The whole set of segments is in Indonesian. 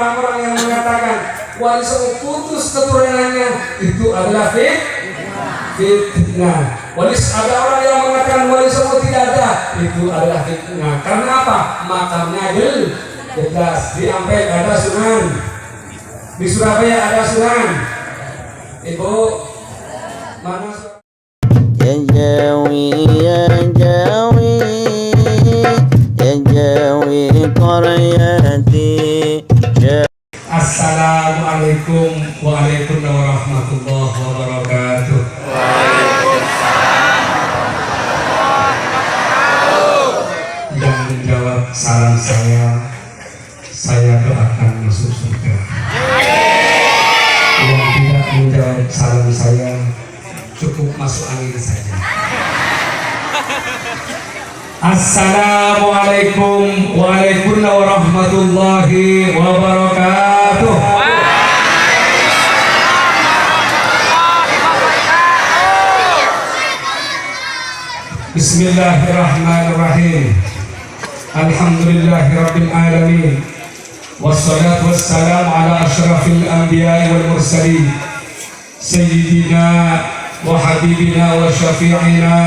orang-orang yang mengatakan Wali Songo putus keturunannya, itu adalah fitnah. Ada orang yang mengatakan Wali Songo tidak ada, itu adalah fitnah. Karena apa? Makamnya jelas. Di Ampel ada Sunan, di Surabaya ada Sunan. Ibu mana? Assalamualaikum warahmatullahi wabarakatuh. Yang menjawab salam saya doakan masuk surga. Yang tidak menjawab salam saya, cukup masuk angin saja. Assalamualaikum warahmatullahi wabarakatuh. Bismillahirrahmanirrahim. Alhamdulillahirabbil alamin. Wassalatu wassalamu ala asyrafil anbiya'i wal mursalin. Sayyidina wa habibina wa syafi'ina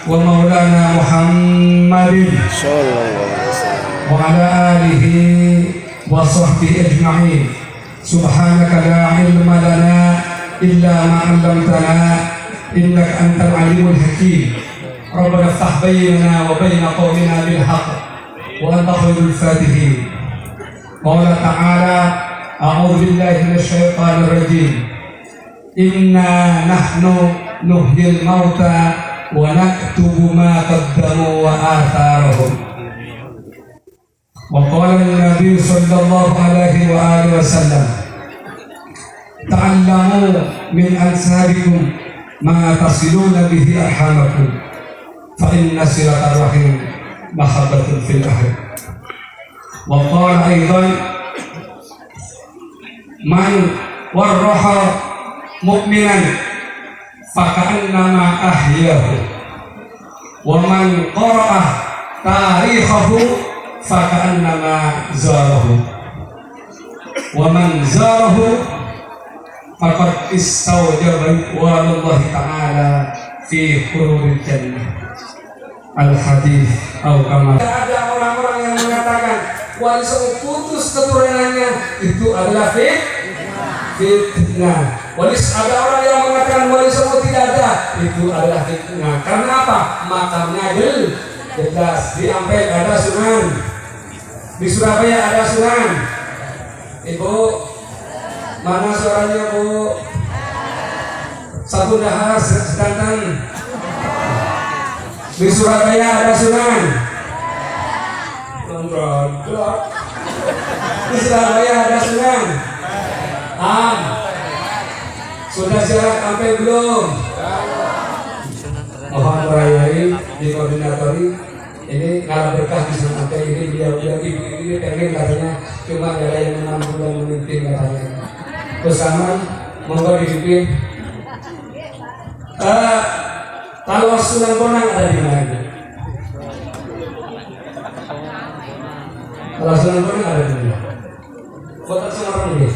wa maulana Muhammadin wa ala alihi wa sahbihi ajma'in. Subhanaka la ilma lana illa ma 'allamtana innaka antal alimul hakim. Rabbana iftah bainana wa baina qaumina bil haqq wa anta khairul fatihin. Qala ta'ala a'udzu billahi minasy syaithanir rajim. Inna nahnu nuhyil mauta wa naktubu ma qaddamu wa atharahum. Wa qala an-nabiy sallallahu alaihi wa alihi wasallam, ta'allamu min ansabikum ma tasiluna bihi arhamakum, fa inna silatar rahim mahabbatun fil ahad. Wa qala aidan, man warraha mu'minan faka'annama ahyahu, wa man qara'a tarikhahu faka'annama zarahu, wa man zarahu faqad istawjaba ridwanallahi ta'ala fi khururil jannah. Al-hadis atau kama. Ada orang-orang yang mengatakan Wali Songo putus keturunannya, itu adalah fitnah. Ada orang yang mengatakan Wali Songo tidak ada, itu adalah fitnah. Karena apa? Makamnya jelas. Di Ampel ada Sunan, di Surabaya ada Sunan. Ibu mana suaranya, Bu? Satu dahar sedangkan di Surabaya ada Sunan. Di Surabaya ada Sunan. Sudah siap sampai belum? Mohon merayai di koordinatori. Ini kalau berkah bisa sampai ini dia ini pengen katanya, cuma ada yang 6 bulan memimpin katanya. Bersama monggo dipimpin. Kalau Sunan Bonang ada di mana? Kalau Sunan Bonang ada di mana? Kota Semarang ini.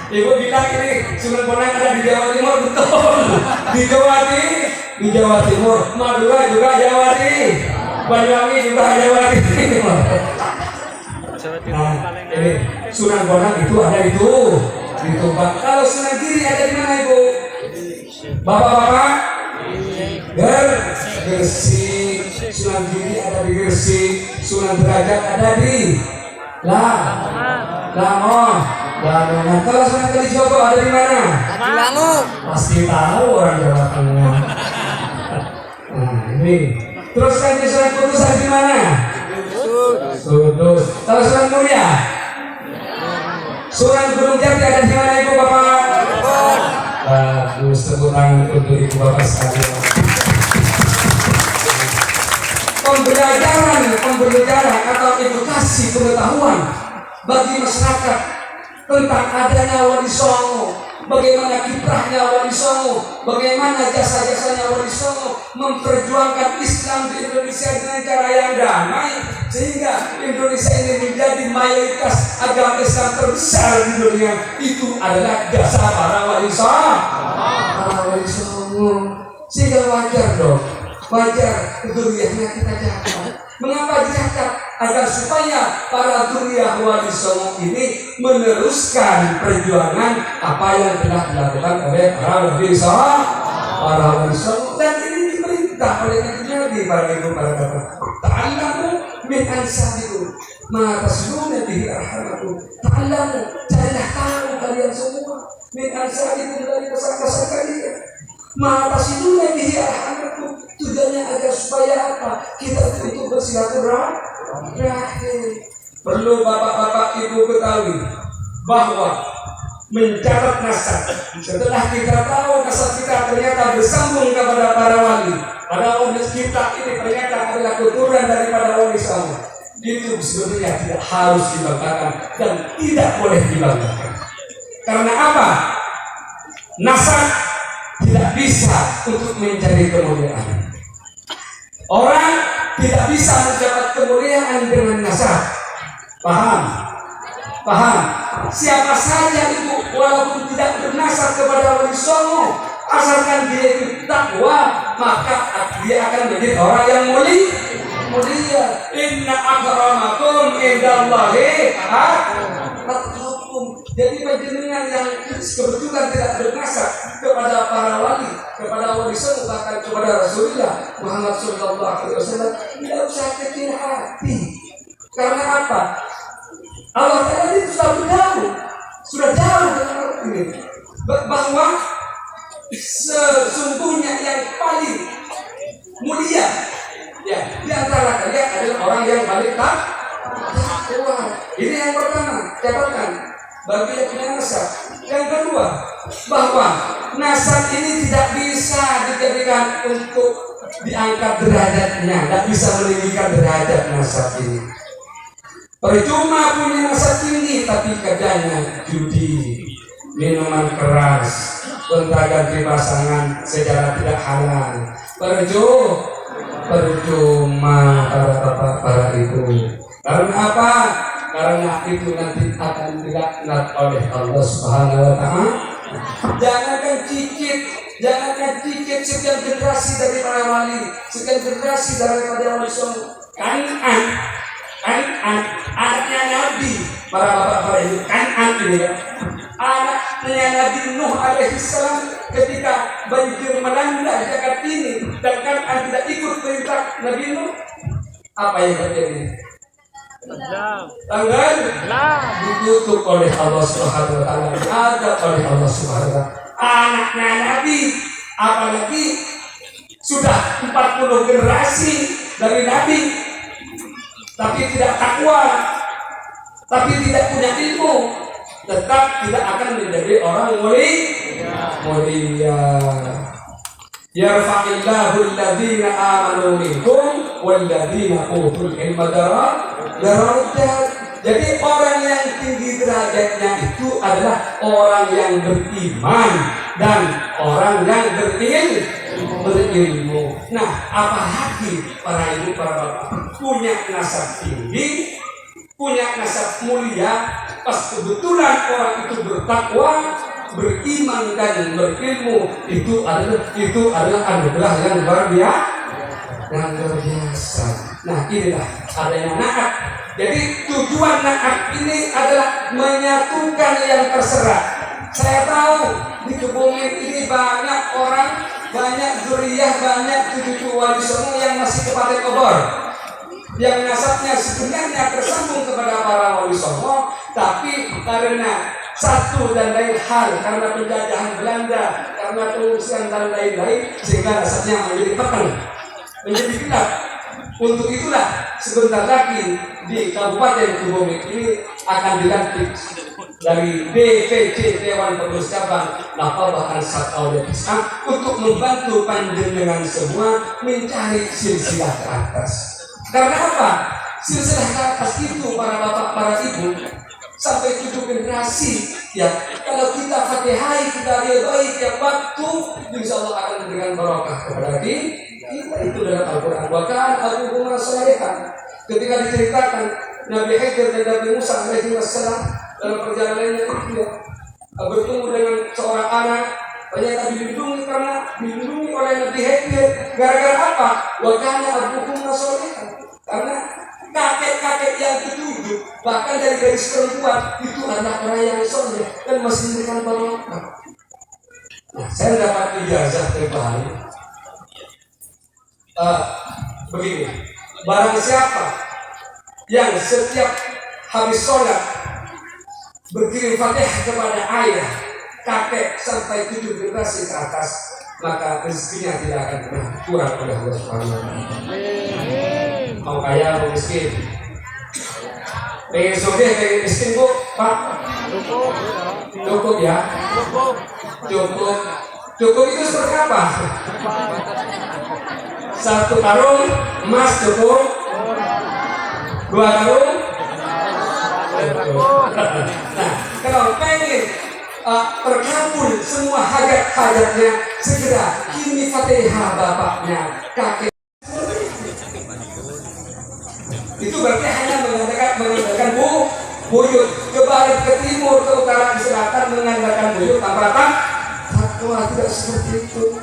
Ibu bilang ini Sunan Bonang ada di Jawa Timur, betul. Di Jawa Timur, Madura juga Jawa Timur, Banyuwangi juga Jawa Timur. Nah, ini Sunan Bonang itu ada itu di Tuban. Kalau Sunan Giri ada di mana, Ibu? Bapak-bapak, Gresik. Sunan Giri ada di Gresik, Sunan Derajat ada di Lamongan. Kalau Sunan Kalijogo ada di mana? Pasti tahu orang Jawa Tengah. Nah ini. Terus kan Sunan Kudus ada di mana? Kudus. Kalau Sunan Muria, Sunan Gunung Jati ada di mana, Ibu Bapak? Bagus, tepuk tangan untuk Ibu Bapak sekalian. Pembelajaran atau edukasi pengetahuan bagi masyarakat tentang adanya Wali Songo bagaimana kiprahnya Wali Songo, bagaimana jasa-jasanya Wali Songo memperjuangkan Islam di Indonesia dengan cara yang damai, sehingga Indonesia ini menjadi mayoritas agama Islam terbesar di dunia. Itu adalah jasa para Wali Songo. Sehingga wajar dong, wajar keduriannya kita jaga. Mengapa diangkat? Agar supaya para duriah Wali Songo ini meneruskan perjuangan apa yang telah dilakukan oleh para Wali Songo. Dan ini diperintah oleh Nabi para ibu para bapak. Ta'allamu min ansabikum ma tasluna bihi arhamakum. Ta'allamu, carilah tahu kalian semua min ansabikum dari pesan-pesan kalian. Ma tasluna bihi arhamakum. Tujuannya agar supaya apa? Kita itu bersilaturahmi. Perlu bapak-bapak ibu ketahui bahwa mencatat nasab, setelah kita tahu nasab kita ternyata bersambung kepada para wali, pada wali kita ini ternyata adalah keturunan daripada Wali Songo, itu sebenarnya tidak harus dibanggakan dan tidak boleh dibanggakan. Karena apa? Nasab tidak bisa untuk mencari kemuliaan. Orang tidak bisa mendapat kemuliaan dengan nasab. Paham? Siapa saja itu walaupun tidak bernasab kepada Wali Songo, asalkan dia itu takwa, maka dia akan menjadi orang yang mulia. Inna akramakum indallahi atqakum. Jadi panjenengan yang kebetulan tidak bernasab kepada para wali, kepada Wali Songo, bahkan kepada Rasulullah Muhammad SAW, tidak usah kecil hati. Karena apa? Allah Ta'ala itu sudah jauh dengan orang ini, bahwa sesungguhnya yang paling mulia ya di antara kalian adalah orang yang paling takwa. Ini yang pertama, catatan bagi yang punya nasab. Yang kedua, bahwa nasab ini tidak bisa dijadikan untuk diangkat derajatnya, tidak bisa meninggikan derajat nasab ini. Percuma punya nasab tinggi tapi kerjanya judi, minuman keras, gonta-ganti pasangan secara tidak halal. Percuma para bapak, para ibu. Karena apa? Karena itu nanti akan dilaknat oleh Allah Subhanahu wa Ta'ala. Jangankan cicit sekian generasi dari para wali, sekian generasi daripada Wali Songo. Anaknya Nabi, para bapak, para ibu, ini ya. Anaknya Nabi Nuh alaihissalam ketika banjir melanda jagat ini dan Kan'an tidak ikut perintah Nabi Nuh, apa yang terjadi? Tanggal ditutup oleh Allah Subhanahu wa Ta'ala, ada oleh Allah Subhanahu wa Ta'ala. Anaknya Nabi, apalagi sudah 40 generasi dari Nabi, tapi tidak takwa, tapi tidak punya ilmu, tetap tidak akan menjadi orang mulia. Yarfa'illahu alladhina amanu minkum walladhina utul ilma darajat. Jadi orang yang tinggi derajatnya itu adalah orang yang beriman dan orang yang berilmu. Nah, apalagi para ibu, para bapak punya nasab tinggi, punya nasab mulia, pas kebetulan orang itu bertakwa, beriman dan berilmu, itu adalah anugerah yang luar biasa. Nah, inilah adanya naat. Jadi tujuan naat ini adalah menyatukan yang terserak. Saya tahu di Kebumen ini banyak orang, banyak zuriyah, banyak cucu Wali Songo yang masih kepada kubur, yang nasabnya sebenarnya tersambung kepada para Wali Songo, tapi karena satu dan lain hal, karena penjajahan Belanda, karena pengungsian dan lain-lain, sehingga nasabnya menjadi peteng, menjadi gelap. Untuk itulah sebentar lagi di Kabupaten Kebumen ini akan dilantik dari DPC Dewan Pengurus Cabang Naqabah Ansar Aulia Islam untuk membantu panjenengan semua mencari silsilah ke atas. Karena apa? Silsilah ke atas itu para bapak, para ibu, sampai 7 generasi Ya, kalau kita fatihai, kita ridhoi tiap waktu, insya Allah akan memberikan barokah kepada kita. Itu dalam Al-Quran. Bahkan Al-Quran Salihah ketika diceritakan Nabi Khidir dan Nabi Musa alaihi wassalam dalam perjalanannya itu bertemu dengan seorang anak, ternyata dilindungi oleh Nabi Khidir. Gara-gara apa? Bahkan Al-Quran Salihah, karena kakek-kakek yang ketujuh bahkan dari garis perempuan itu anak orang yang soleh dan masih memberikan barokah. Nah, saya dapat ijazah terbaik. Begini, barang siapa yang setiap habis sholat berkirim fatihah kepada ayah, kakek sampai 7 generasi ke atas, maka rezekinya tidak akan pernah kurang oleh Allah Subhanahu wa Ta'ala. Mau kaya mau miskin, pengen sugih pengen miskin bu, Pak? Cukup ya? Cukup itu seperti apa? 1 karung emas cukup, 2 karung. Nah, kalau pengen terkabul semua hajat-hajatnya, segera kini fatihah bapaknya, kakek. Itu berarti hanya mengandalkan buyut, ke barat, ke timur, ke utara, ke selatan mengandalkan buyut tanpa fatwa. Tidak seperti itu.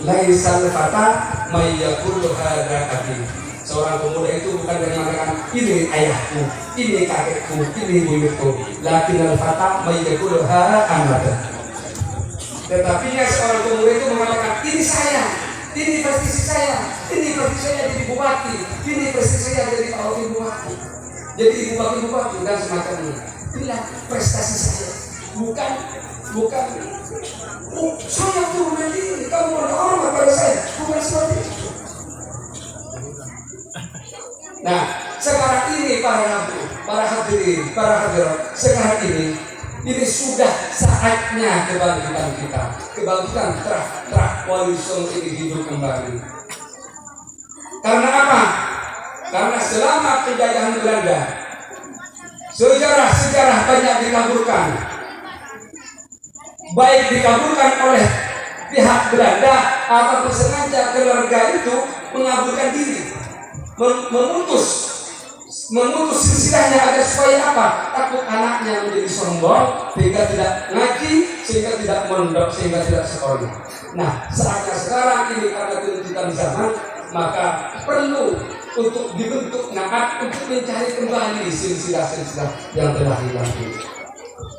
Laisal fata mayyakul hadza abi. Seorang pemuda itu bukan dari mengatakan ini ayahku, ini kakekku, ini buyutku. Lakinnal fata mayyakul hadza amada. Tetapi seorang pemuda itu mengatakan ini saya, ini prestasi saya, ini prestasi saya jadi bupati, ini prestasi saya jadi wakil bupati, jadi bupati dan semacamnya. Inilah prestasi saya, bukan saya turun diri, kamu hormat pada saya, bukan seperti itu. Nah, sekarang ini para hadirin, sekarang ini sudah saatnya kebangkitan kita, kebangkitan terah Wali Songo ini hidup kembali. Karena apa? Karena selama penjajahan Belanda, sejarah banyak dikabulkan, baik dikabulkan oleh pihak Belanda atau sengaja keluarga itu mengabulkan diri, memutus silsilahnya agar supaya apa? Takut anaknya menjadi sombong sehingga tidak ngaji, sehingga tidak mondok, sehingga tidak sekolah. Nah, saatnya sekarang ini karena tuntutan zaman, maka perlu untuk dibentuk naat untuk mencari kembali silsilah-silsilah yang telah hilang ini.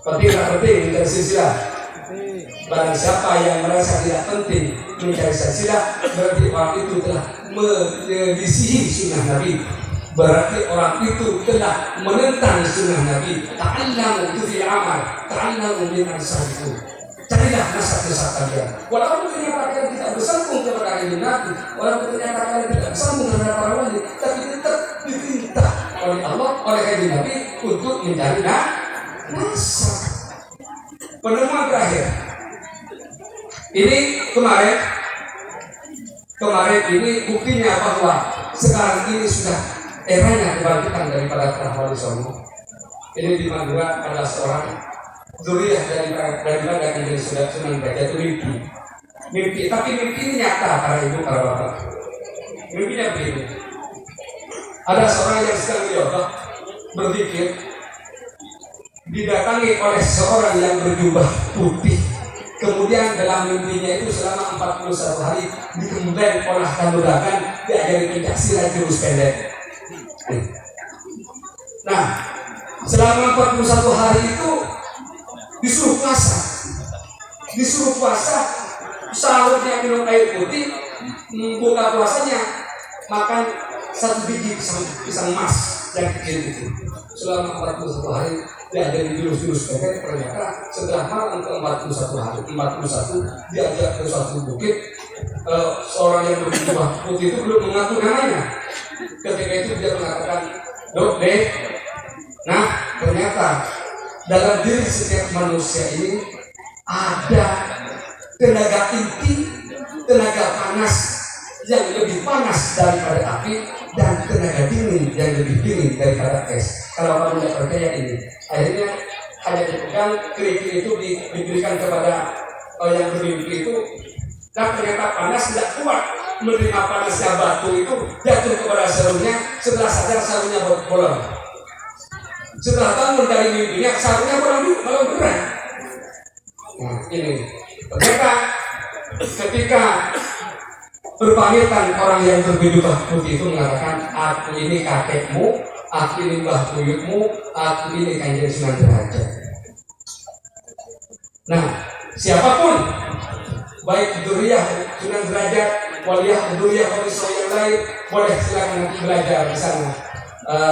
Penting tak penting mencari silsilah? Barang siapa yang merasa tidak penting mencari silsilah, berarti orang itu telah menyelisihi sunnah Nabi. Berarti orang itu telah menentang sunnah Nabi. Ta'allamu itu fil amal, ta'allamu min ansarikum. Carilah nasab-nasab kalian. Walaupun ternyata kalian tidak bersambung kepada ilmu Nabi, walaupun ternyata kalian tidak bersambung dengan para wali, tapi tetap diperintah oleh Allah, oleh ilmu Nabi untuk mencari nasab. Penemuan terakhir. Ini kemarin ini buktinya bahwa sekarang ini sudah eranya kebangkitan daripada terah Wali Songo. Ini di Madura ada seorang zuriyah daripada yang sudah Sunan Gajah itu mimpi, tapi mimpi ini nyata para ibu para bapak. Mimpinya begini: ada seorang yang sedang beliau berzikir, didatangi oleh seorang yang berjubah putih. Kemudian dalam mimpinya itu selama 41 hari dikembang olah kanuragan, diajari pencaksilat jurus pendek. Nah, selama 41 hari itu disuruh puasa, sahurnya minum air putih, buka puasanya makan 1 biji pisang emas yang kecil itu. Selama 41 hari diajari jurus-jurus pendek. Ternyata setelah malam ke 41 diajak ke suatu bukit. Seorang yang berjubah putih itu belum mengaku namanya. Ketika itu dia mengatakan, "Dok, Dek, nah ternyata dalam diri setiap manusia ini ada tenaga inti, tenaga panas yang lebih panas daripada api, dan tenaga dingin yang lebih dingin daripada es. Kalau kamu tidak percaya ini, akhirnya hanya dipegang, kerikil itu diberikan kepada yang bermimpi itu. Dan ternyata panas tidak kuat menerima panasnya batu itu, jatuh kepada sarungnya. Setelah sadar sarungnya bolong. Setelah bangun dari mimpinya, sarungnya bolong beneran. Nah ini ternyata ketika berpamitan orang yang berbaju putih itu mengatakan, aku ini kakekmu, aku ini mbah buyutmu, aku ini Kanjeng Sunan Derajat. Nah, siapapun baik dzurriyyah Sunan Derajat, waliyah dzurriyyah wali yang lain, boleh silakan nanti belajar di sana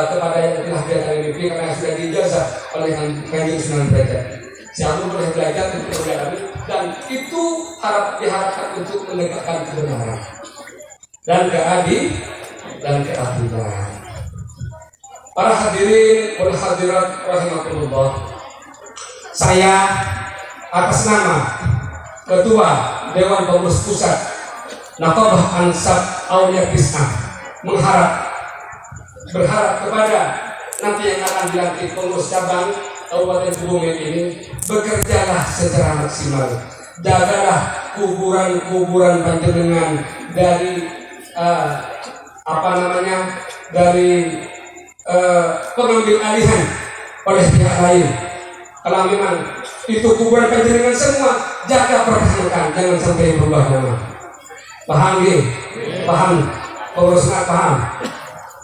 kepada yang telah datang mimpi karena sudah diijazah oleh Kanjeng Sunan Derajat. Siapapun boleh belajar untuk mempelajari, dan itu diharapkan untuk menegakkan kebenaran dan keadilan. Para hadirin wal hadirat rahimakumullah, saya atas nama Ketua Dewan Pengurus Pusat Naqabah Ansab Aulia Tis'ah berharap kepada nanti yang akan dilantik pengurus cabang Kabupaten Kebumen ini, bekerjalah secara maksimal, jagalah kuburan-kuburan panjenengan dari dari pengambil alihan oleh pihak lain. Kalau memang itu kuburan panjenengan semua, jaga pertahankan, jangan sampai berubah nama. Paham ya? Paham? Pengurusnya paham?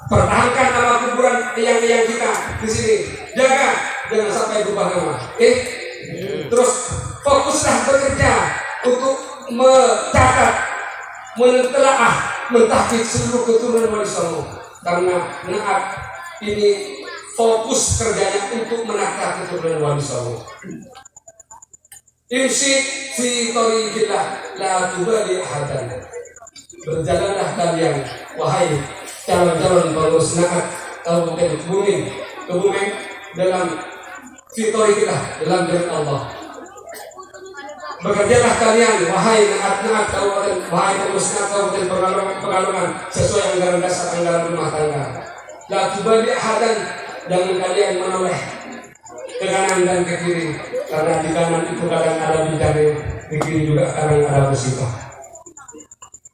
Pertahankan nama kuburan yang kita di sini, jaga, jangan sampai berubah nama. Terus fokuslah bekerja untuk mencatat, menelaah, mentahqiq seluruh keturunan Wali Songo, karena Naat ini fokus kerjanya untuk menata keturunan Wali Songo. Imsi fi thariqillah la tubali ahadan. Berjalanlah kalian wahai calon-calon pengurus Naat Kabupaten Kebumen dalam fi thariqillah, dalam jalan Allah. Bekerjalah kalian wahai Naat Kabupaten, wahai pengurus Naat Kabupaten Pekalongan sesuai anggaran dasar anggaran rumah tangga. La tubali ahadan, jangan kalian menoleh ke kanan dan ke kiri, karena di kanan itu kadang ada bencana, di kiri juga kadang ada musibah.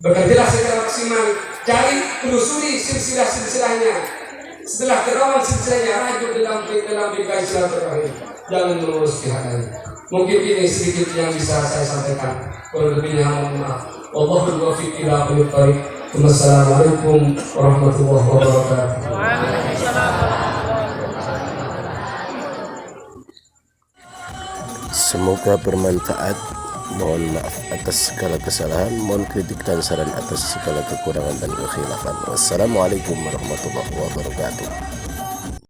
Bekerjalah secara maksimal, cari telusuri silsilah-silsilahnya. Setelah ketahuan silsilahnya, rajut dalam bingkai silaturahim, jangan mengurus pihak lain. Mungkin ini sedikit yang bisa saya sampaikan. Kalau lebihnya mohon maaf. Wallahul muwaffiq ila aqwamit thoriq. Wassalamualaikum warahmatullahi wabarakatuh. Semoga bermanfaat. Mohon maaf atas segala kesalahan, mohon kritik dan saran atas segala kekurangan dan kekhilafan. Wassalamualaikum warahmatullahi wabarakatuh.